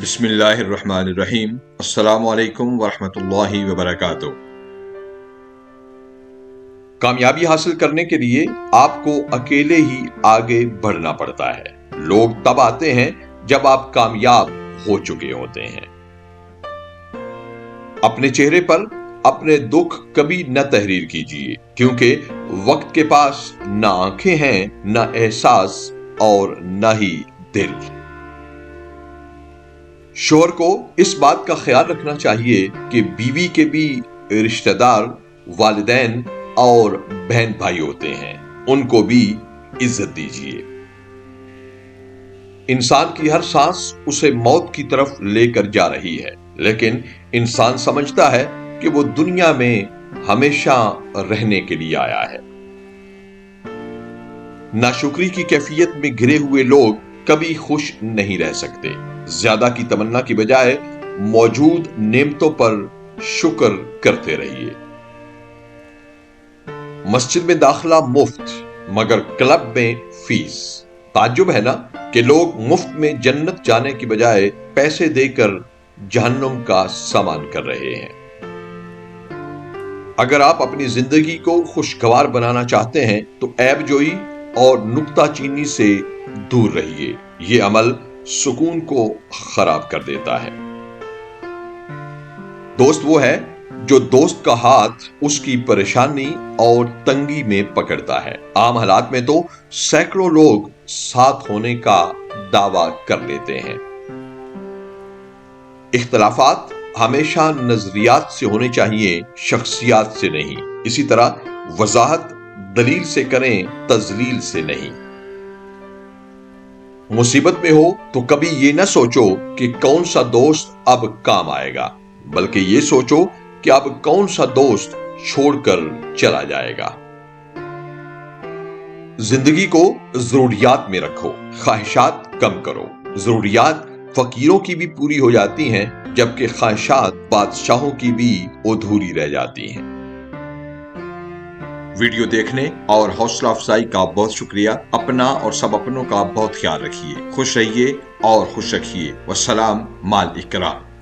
بسم اللہ الرحمن الرحیم۔ السلام علیکم ورحمۃ اللہ وبرکاتہ۔ کامیابی حاصل کرنے کے لیے آپ کو اکیلے ہی آگے بڑھنا پڑتا ہے۔ لوگ تب آتے ہیں جب آپ کامیاب ہو چکے ہوتے ہیں۔ اپنے چہرے پر اپنے دکھ کبھی نہ تحریر کیجیے، کیونکہ وقت کے پاس نہ آنکھیں ہیں، نہ احساس اور نہ ہی دل۔ شوہر کو اس بات کا خیال رکھنا چاہیے کہ بیوی کے بھی رشتہ دار، والدین اور بہن بھائی ہوتے ہیں، ان کو بھی عزت دیجیے۔ انسان کی ہر سانس اسے موت کی طرف لے کر جا رہی ہے، لیکن انسان سمجھتا ہے کہ وہ دنیا میں ہمیشہ رہنے کے لیے آیا ہے۔ ناشکری کی کیفیت میں گھرے ہوئے لوگ کبھی خوش نہیں رہ سکتے۔ زیادہ کی تمنا کی بجائے موجود نعمتوں پر شکر کرتے رہیے۔ مسجد میں داخلہ مفت، مگر کلب میں فیس۔ تعجب ہے نا کہ لوگ مفت میں جنت جانے کی بجائے پیسے دے کر جہنم کا سامان کر رہے ہیں۔ اگر آپ اپنی زندگی کو خوشگوار بنانا چاہتے ہیں تو عیب جوئی اور نکتہ چینی سے دور رہیے۔ یہ عمل سکون کو خراب کر دیتا ہے۔ دوست وہ ہے جو دوست کا ہاتھ اس کی پریشانی اور تنگی میں پکڑتا ہے۔ عام حالات میں تو سینکڑوں لوگ ساتھ ہونے کا دعویٰ کر لیتے ہیں۔ اختلافات ہمیشہ نظریات سے ہونے چاہیے، شخصیات سے نہیں۔ اسی طرح وضاحت دلیل سے کریں، تضلیل سے نہیں۔ مصیبت میں ہو تو کبھی یہ نہ سوچو کہ کون سا دوست اب کام آئے گا، بلکہ یہ سوچو کہ اب کون سا دوست چھوڑ کر چلا جائے گا۔ زندگی کو ضروریات میں رکھو، خواہشات کم کرو۔ ضروریات فقیروں کی بھی پوری ہو جاتی ہیں، جبکہ خواہشات بادشاہوں کی بھی ادھوری رہ جاتی ہیں۔ ویڈیو دیکھنے اور حوصلہ افزائی کا بہت شکریہ۔ اپنا اور سب اپنوں کا بہت خیال رکھیے۔ خوش رہیے اور خوش رکھیے۔ والسلام مع الاکرام۔